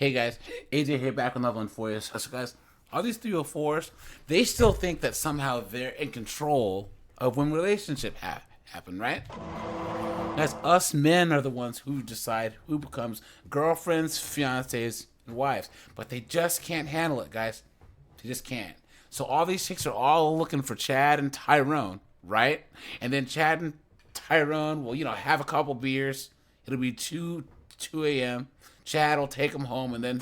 Hey guys, AJ here back on level 1 for you. So guys, all these 304s, they still think that somehow they're in control of when relationship happen, right? Guys, us men are the ones who decide who becomes girlfriends, fiancés, and wives. But they just can't handle it, guys. They just can't. So all these chicks are all looking for Chad and Tyrone, right? And then Chad and Tyrone will, have a couple beers. It'll be 2 a.m. Chad will take them home, and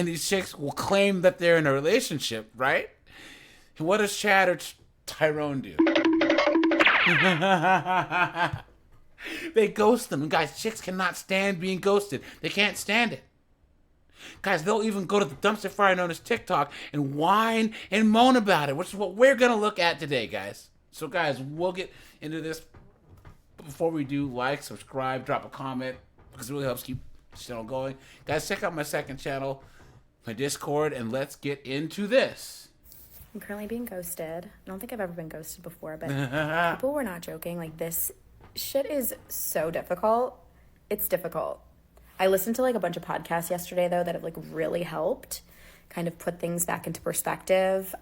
these chicks will claim that they're in a relationship, right? And what does Chad or Tyrone do? They ghost them. And guys, chicks cannot stand being ghosted. They can't stand it. Guys, they'll even go to the dumpster fire known as TikTok and whine and moan about it, which is what we're going to look at today, guys. So, guys, we'll get into this. But before we do, like, subscribe, drop a comment, because it really helps keep the channel going. Guys, check out my second channel, my Discord, and let's get into this. I'm currently being ghosted. I don't think I've ever been ghosted before, but people were not joking. Like, this shit is so difficult. It's difficult. I listened to, a bunch of podcasts yesterday, though, that have, really helped kind of put things back into perspective,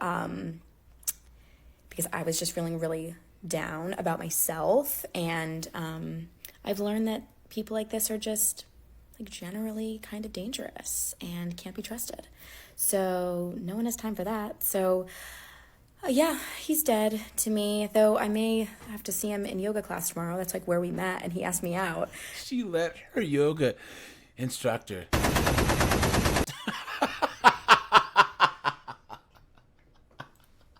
because I was just feeling really down about myself, and I've learned that people like this are just, generally kind of dangerous and can't be trusted. So no one has time for that. So yeah, he's dead to me, though I may have to see him in yoga class tomorrow. That's where we met, and he asked me out. She let her yoga instructor.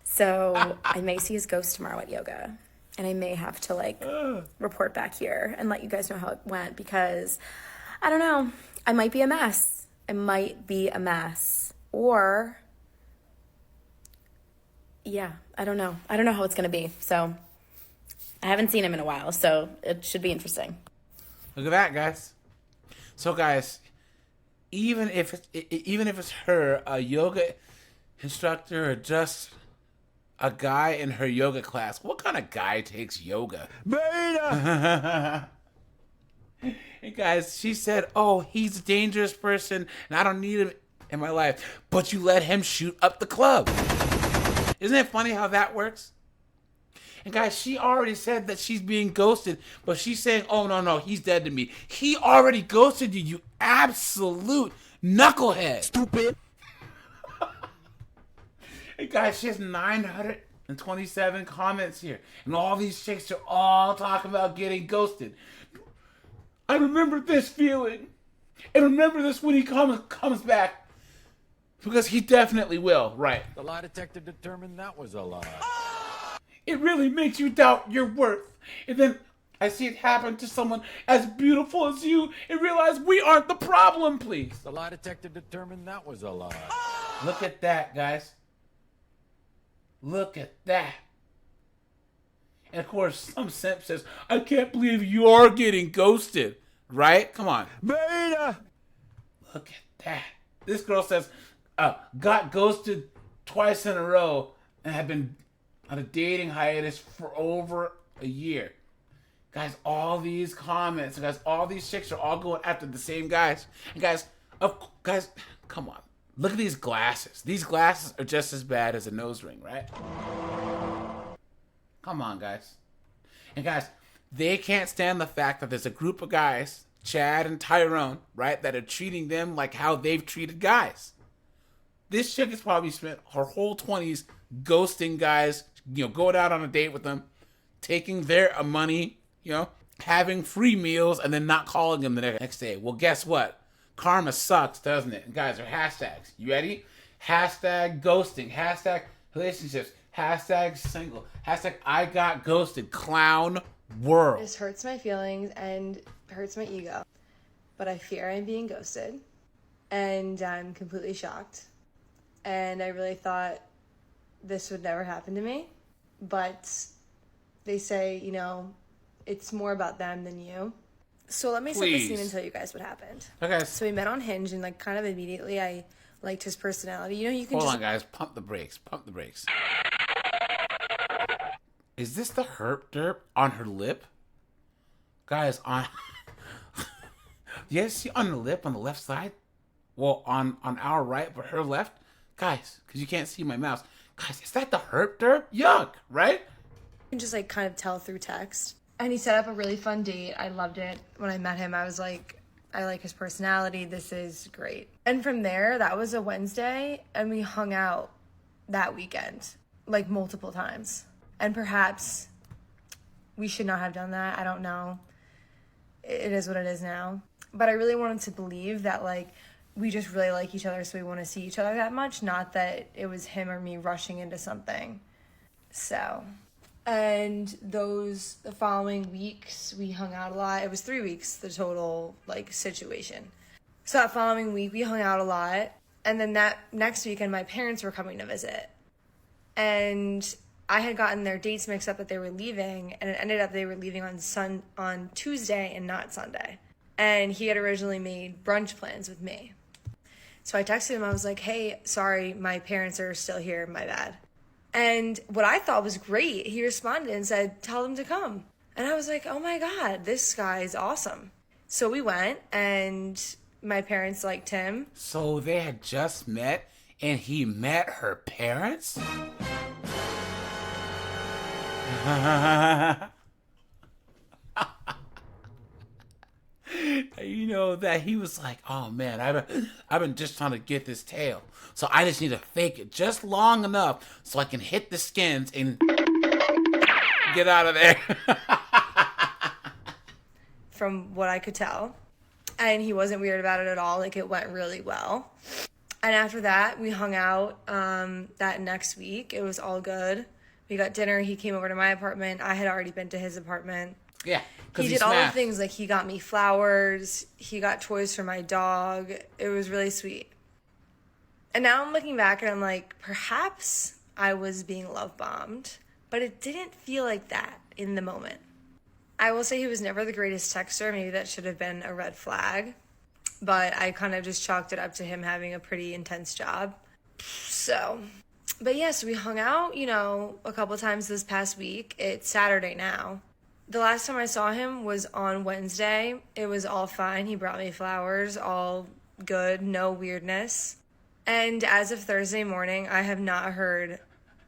So I may see his ghost tomorrow at yoga, and I may have to report back here and let you guys know how it went, because I don't know. I might be a mess. Or, yeah, I don't know. I don't know how it's going to be. So I haven't seen him in a while, so it should be interesting. Look at that, guys. So, guys, even if it's her, a yoga instructor, or just a guy in her yoga class, what kind of guy takes yoga? Beta! And guys, she said, oh, he's a dangerous person, and I don't need him in my life. But you let him shoot up the club. Isn't it funny how that works? And guys, she already said that she's being ghosted, but she's saying, oh, no, he's dead to me. He already ghosted you, you absolute knucklehead. Stupid. And guys, she has 927 comments here. And all these chicks are all talking about getting ghosted. I remember this feeling. And remember this when he comes back. Because he definitely will, right? The lie detector determined that was a lie. It really makes you doubt your worth. And then I see it happen to someone as beautiful as you and realize we aren't the problem, please. The lie detector determined that was a lie. Look at that, guys. Look at that. And of course, some simp says, I can't believe you are getting ghosted. Right? Come on. Beta! Look at that. This girl says, got ghosted twice in a row and have been on a dating hiatus for over a year. Guys, all these comments, guys, all these chicks are all going after the same guys. And guys, come on. Look at these glasses. These glasses are just as bad as a nose ring, right? Come on, guys. And guys, they can't stand the fact that there's a group of guys, Chad and Tyrone, right, that are treating them like how they've treated guys. This chick has probably spent her whole 20s ghosting guys, going out on a date with them, taking their money, having free meals, and then not calling them the next day. Well, guess what? Karma sucks, doesn't it? And guys, are hashtags. You ready? Hashtag ghosting. Hashtag relationships. Hashtag single. Hashtag I got ghosted. Clown world. This hurts my feelings and hurts my ego. But I fear I'm being ghosted. And I'm completely shocked. And I really thought this would never happen to me. But they say, it's more about them than you. So let me set the scene and tell you guys what happened. Okay. So we met on Hinge, and kind of immediately I liked his personality. You can Hold on, guys. Pump the brakes. Pump the brakes. Is this the herp derp on her lip? Guys, on... You guys see on the lip on the left side? Well, on our right, but her left, guys, because you can't see my mouse. Guys, is that the herp derp? Yuck, right? You can just like kind of tell through text. And he set up a really fun date. I loved it. When I met him, I was like, I like his personality. This is great. And from there, that was a Wednesday, and we hung out that weekend, like multiple times. And perhaps we should not have done that. I don't know. It is what it is now. But I really wanted to believe that, like, we just really like each other, so we want to see each other that much, not that it was him or me rushing into something. So, and the following weeks, we hung out a lot. It was 3 weeks, the total, like, situation. So that following week, we hung out a lot. And then that next weekend, my parents were coming to visit. And I had gotten their dates mixed up that they were leaving, and it ended up they were leaving on Tuesday and not Sunday. And he had originally made brunch plans with me. So I texted him, I was like, hey, sorry, my parents are still here, my bad. And what I thought was great, he responded and said, tell them to come. And I was like, oh my God, this guy is awesome. So we went, and my parents liked him. So they had just met, and he met her parents? You know that he was like, oh man, I've been just trying to get this tail, so I just need to fake it just long enough so I can hit the skins and get out of there. From what I could tell, and he wasn't weird about it at all. Like, it went really well. And after that, we hung out that next week. It was all good. We got dinner. He came over to my apartment. I had already been to his apartment. Yeah. He did all the things, like he got me flowers. He got toys for my dog. It was really sweet. And now I'm looking back and I'm like, perhaps I was being love bombed, but it didn't feel like that in the moment. I will say he was never the greatest texter. Maybe that should have been a red flag, but I kind of just chalked it up to him having a pretty intense job. So, but yes, we hung out, a couple times this past week. It's Saturday now. The last time I saw him was on Wednesday. It was all fine. He brought me flowers, all good, no weirdness. And as of Thursday morning, I have not heard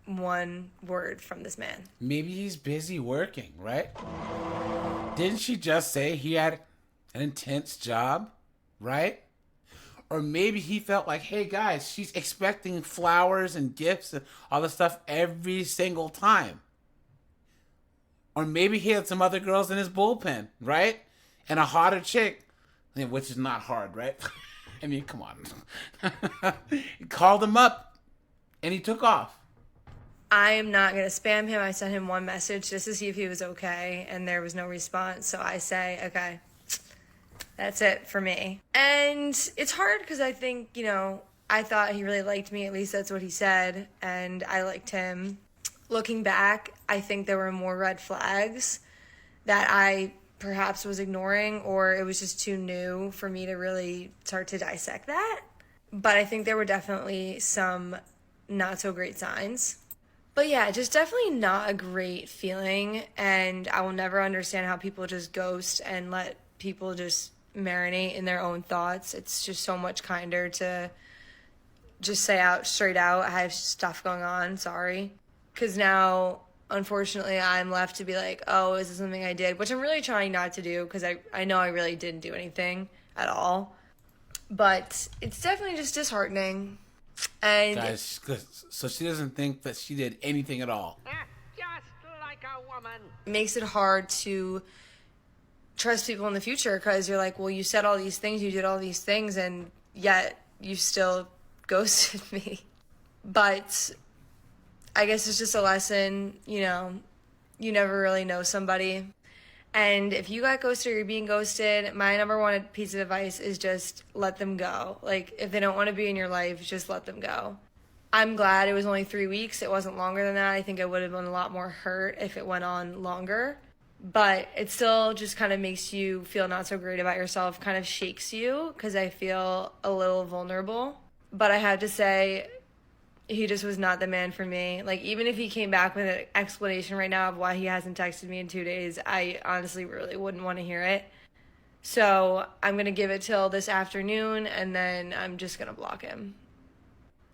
one word from this man. Maybe he's busy working, right? Didn't she just say he had an intense job, right? Or maybe he felt like, hey guys, she's expecting flowers and gifts and all this stuff every single time. Or maybe he had some other girls in his bullpen, right? And a hotter chick, which is not hard, right? I mean, come on. He called him up, and he took off. I am not going to spam him. I sent him one message just to see if he was okay, and there was no response. So I say, okay, that's it for me. And it's hard because I think, I thought he really liked me. At least that's what he said, and I liked him. Looking back, I think there were more red flags that I perhaps was ignoring, or it was just too new for me to really start to dissect that. But I think there were definitely some not so great signs. But yeah, just definitely not a great feeling, and I will never understand how people just ghost and let people just marinate in their own thoughts. It's just so much kinder to just say out straight out, I have stuff going on, sorry. Because now, unfortunately, I'm left to be like, oh, is this something I did? Which I'm really trying not to do, because I know I really didn't do anything at all. But it's definitely just disheartening. And guys, so she doesn't think that she did anything at all. Just like a woman. It makes it hard to trust people in the future, because you're like, well, you said all these things, you did all these things, and yet you still ghosted me. But I guess it's just a lesson, you never really know somebody. And if you got ghosted or you're being ghosted, my number one piece of advice is just let them go. Like, if they don't want to be in your life, just let them go. I'm glad it was only 3 weeks. It wasn't longer than that. I think I would have been a lot more hurt if it went on longer. But it still just kind of makes you feel not so great about yourself, kind of shakes you, because I feel a little vulnerable. But I have to say, he just was not the man for me. Like, even if he came back with an explanation right now of why he hasn't texted me in 2 days, I honestly really wouldn't want to hear it. So I'm going to give it till this afternoon, and then I'm just going to block him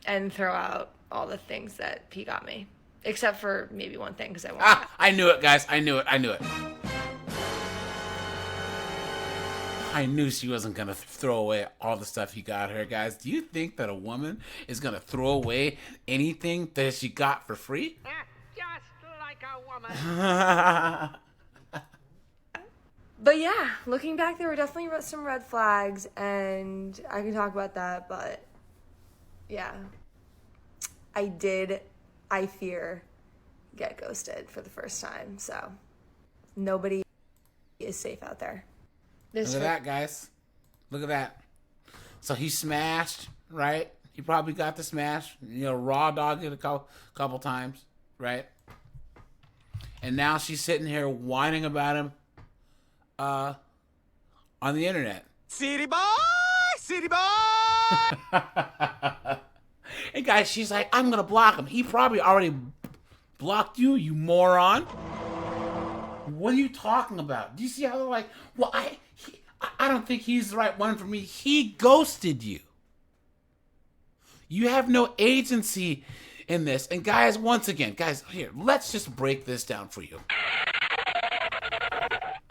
and throw out all the things that he got me. Except for maybe one thing, because I won't. I knew it, guys. I knew it. I knew she wasn't going to throw away all the stuff he got her, guys. Do you think that a woman is going to throw away anything that she got for free? Just like a woman. But yeah, looking back, there were definitely some red flags, and I can talk about that, but yeah. I fear, get ghosted for the first time, so nobody is safe out there. Look at that, guys. Look at that. So he smashed, right? He probably got the smash, raw dogged it a couple times, right? And now she's sitting here whining about him on the internet. City boy! And guys, she's like, I'm gonna block him. He probably already blocked you, you moron. What are you talking about? Do you see how they're like, well, I don't think he's the right one for me. He ghosted you. You have no agency in this. And guys, once again, here, let's just break this down for you.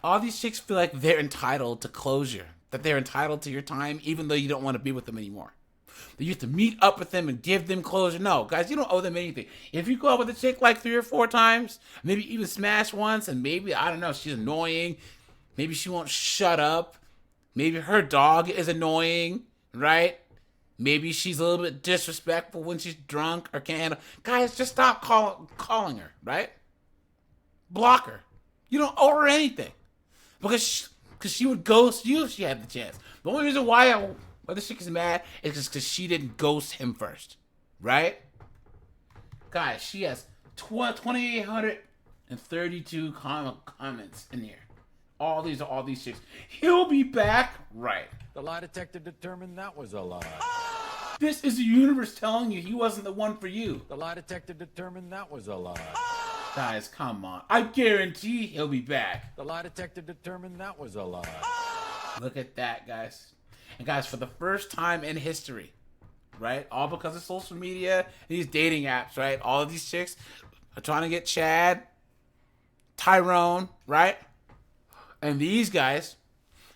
All these chicks feel like they're entitled to closure, that they're entitled to your time, even though you don't want to be with them anymore. That you have to meet up with them and give them closure. No, guys, you don't owe them anything. If you go out with a chick like 3 or 4 times, maybe even smash once, and maybe, I don't know, she's annoying. Maybe she won't shut up. Maybe her dog is annoying, right? Maybe she's a little bit disrespectful when she's drunk or can't handle. Guys, just stop calling her, right? Block her. You don't owe her anything. Because she would ghost you if she had the chance. The only reason why this chick is mad is just because she didn't ghost him first. Right? Guys, she has 2,832 comments in here. All these chicks. He'll be back. Right. The lie detector determined that was a lie. This is the universe telling you he wasn't the one for you. The lie detector determined that was a lie. Guys, come on. I guarantee he'll be back. The lie detector determined that was a lie. Look at that, guys. And guys, for the first time in history, right? All because of social media, these dating apps, right? All of these chicks are trying to get Chad, Tyrone, right? And these guys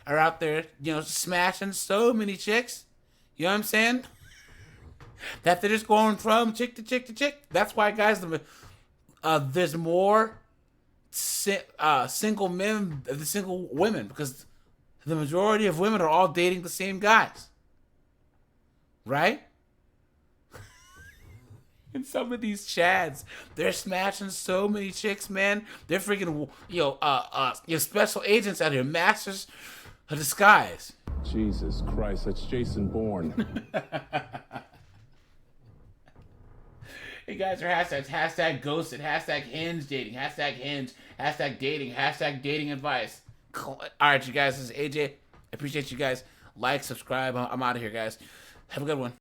are out there, smashing so many chicks. You know what I'm saying? That they're just going from chick to chick to chick. That's why, guys, there's more single men than single women, because the majority of women are all dating the same guys, right? And some of these Chads, they're smashing so many chicks, man. They're freaking special agents out here, masters of disguise. Jesus Christ, that's Jason Bourne. Hey guys, our hashtags, hashtag ghosted, hashtag hinge dating, hashtag hinge, hashtag dating, hashtag dating advice. All right, you guys, this is AJ. I appreciate you guys. Like, subscribe. I'm out of here, guys. Have a good one.